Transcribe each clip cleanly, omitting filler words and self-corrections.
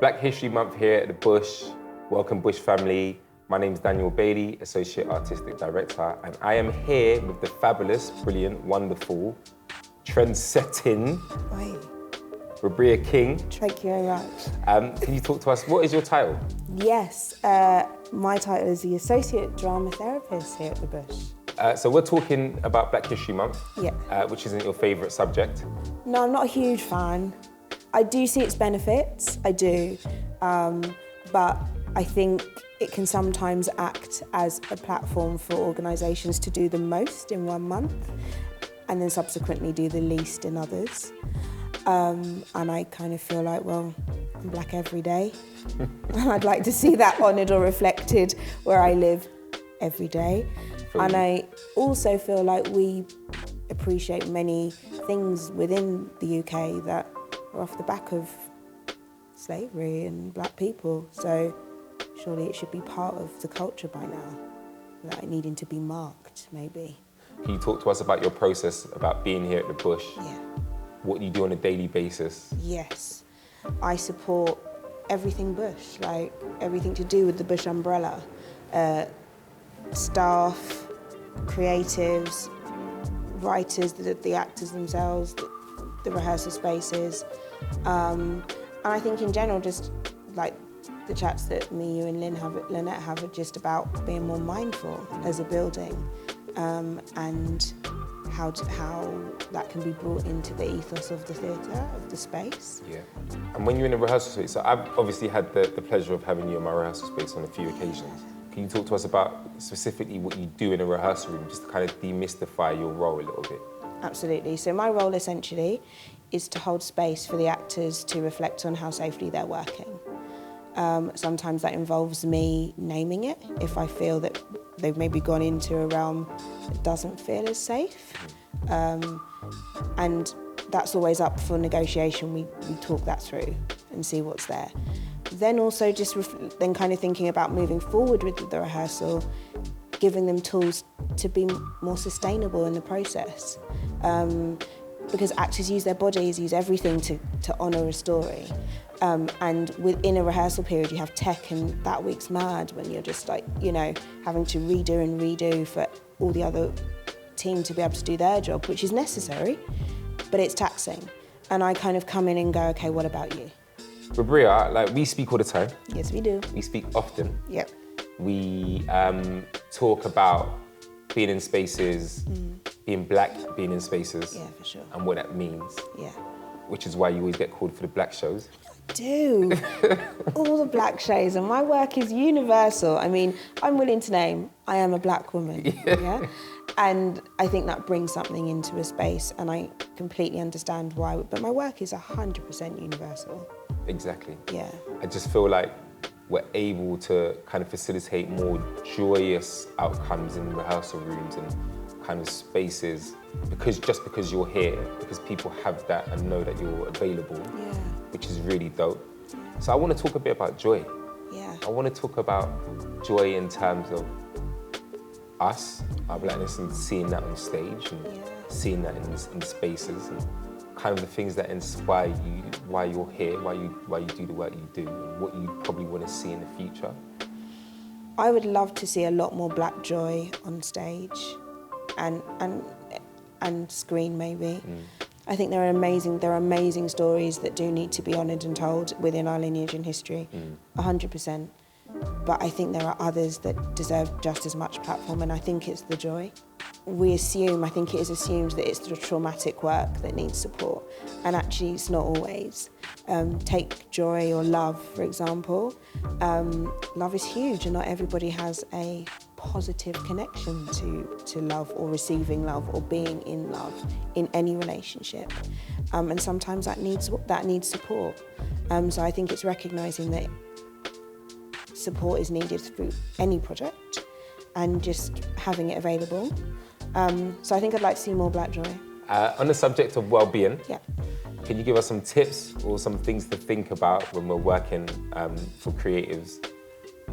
Black History Month here at the Bush. Welcome, Bush family. My name's Daniel Bailey, Associate Artistic Director, and I am here with the fabulous, brilliant, wonderful, trend-setting Wabriya King. Thank you very much. Can you talk to us? What is your title? Yes, my title is the Associate Dramatherapist here at the Bush. So we're talking about Black History Month, Yeah. Which isn't your favourite subject. No, I'm not a huge fan. I do see its benefits, I do, but I think it can sometimes act as a platform for organisations to do the most in 1 month and then subsequently do the least in others. And I kind of feel like, well, I'm black every day. And I'd like to see that honoured or reflected where I live every day. And I also feel like we appreciate many things within the UK that are off the back of slavery and black people. So surely it should be part of the culture by now, without it needing to be marked, maybe. Can you talk to us about your process about being here at the Bush? Yeah. What you do on a daily basis? Yes. I support everything Bush, like everything to do with the Bush umbrella. Staff, creatives, writers, the actors themselves, the rehearsal spaces. And I think in general, just like the chats that me, you and Lynette have are just about being more mindful as a building and how that can be brought into the ethos of the theatre, of the space. Yeah. And when you're in a rehearsal space, so I've obviously had the pleasure of having you in my rehearsal space on a few occasions. Can you talk to us about specifically what you do in a rehearsal room, just to kind of demystify your role a little bit? Absolutely. So my role essentially is to hold space for the actors to reflect on how safely they're working. Sometimes that involves me naming it if I feel that they've maybe gone into a realm that doesn't feel as safe. And that's always up for negotiation. We talk that through and see what's there. Then also just then kind of thinking about moving forward with the rehearsal, giving them tools to be more sustainable in the process. Because actors use their bodies, use everything to honour a story. And within a rehearsal period, you have tech, and that week's mad when you're just like, you know, having to redo and redo for all the other team to be able to do their job, which is necessary, but it's taxing. And I kind of come in and go, okay, what about you? Wabriya, like, we speak all the time. Yes, we do. We speak often. Yep. We talk about being in spaces, being black, being in spaces. Yeah, for sure. And what that means. Yeah. Which is why you always get called for the black shows. I do. All the black shows, and my work is universal. I mean, I'm willing to name, I am a black woman, yeah? And I think that brings something into a space, and I completely understand why, but my work is 100% universal. Exactly. Yeah. I just feel like we're able to kind of facilitate more joyous outcomes in rehearsal rooms and kind of spaces because you're here, because people have that and know that you're available, which is really dope. So I want to talk a bit about joy. Yeah. I want to talk about joy in terms of us, our blackness, and seeing that on stage and seeing that in spaces and kind of the things that inspire you, why you're here, why you do the work you do, and what you probably want to see in the future. I would love to see a lot more black joy on stage and screen maybe. I think there are amazing stories that do need to be honoured and told within our lineage and history, 100%. But I think there are others that deserve just as much platform, and I think it's the joy. I think it is assumed that it's the traumatic work that needs support, and actually it's not always. Take joy or love, for example. Love is huge, and not everybody has a positive connection to love or receiving love or being in love in any relationship. And sometimes that needs support. So I think it's recognising that support is needed through any project and just having it available. So I think I'd like to see more black joy. On the subject of well-being, Yeah. can you give us some tips or some things to think about when we're working for creatives?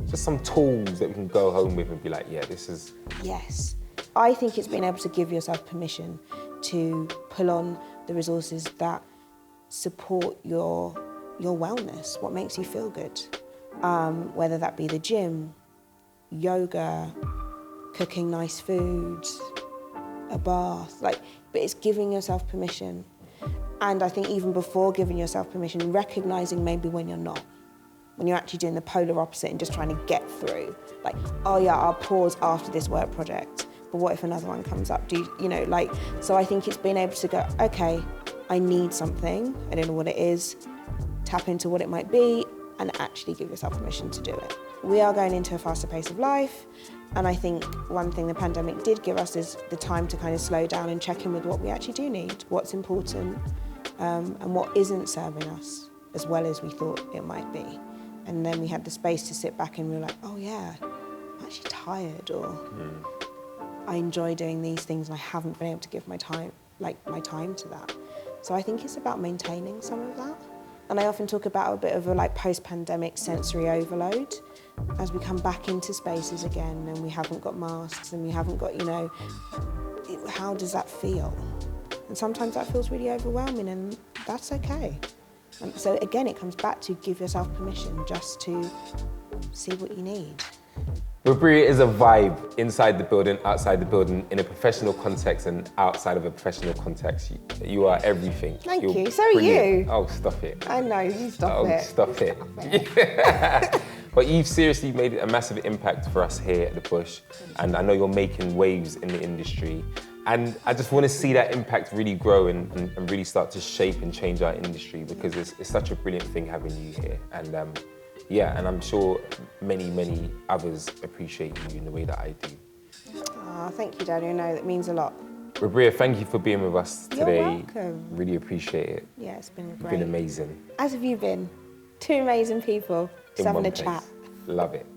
Just some tools that we can go home with and be like, yeah, this is... Yes. I think it's being able to give yourself permission to pull on the resources that support your your wellness, what makes you feel good. Whether that be the gym, yoga, cooking nice food, a bath, but it's giving yourself permission. And I think even before giving yourself permission, recognizing maybe when you're not, when you're actually doing the polar opposite and just trying to get through. Like, oh yeah, I'll pause after this work project, but what if another one comes up? So I think it's being able to go, okay, I need something, I don't know what it is, tap into what it might be, and actually give yourself permission to do it. We are going into a faster pace of life, and I think one thing the pandemic did give us is the time to kind of slow down and check in with what we actually do need, what's important, and what isn't serving us as well as we thought it might be. And then we had the space to sit back and we were like, oh yeah, I'm actually tired, or I enjoy doing these things and I haven't been able to give my time to that. So I think it's about maintaining some of that. And I often talk about a bit of a post-pandemic sensory overload as we come back into spaces again and we haven't got masks and we haven't got, how does that feel? And sometimes that feels really overwhelming, and that's okay. And so again, it comes back to give yourself permission just to see what you need. Wabriya is a vibe inside the building, outside the building, in a professional context and outside of a professional context. You are everything. Thank You're you. So are brilliant. you. Oh, stop it. I know, you stop it. Stop it. But you've seriously made a massive impact for us here at the Push, and I know you're making waves in the industry. And I just want to see that impact really grow and really start to shape and change our industry, because it's such a brilliant thing having you here. And and I'm sure many, many others appreciate you in the way that I do. Oh, thank you, Daniel. No, that means a lot. Wabriya, thank you for being with us today. You're welcome. Really appreciate it. Yeah, it's been great. You've been amazing. As have you been. Two amazing people, just having a chat. Love it.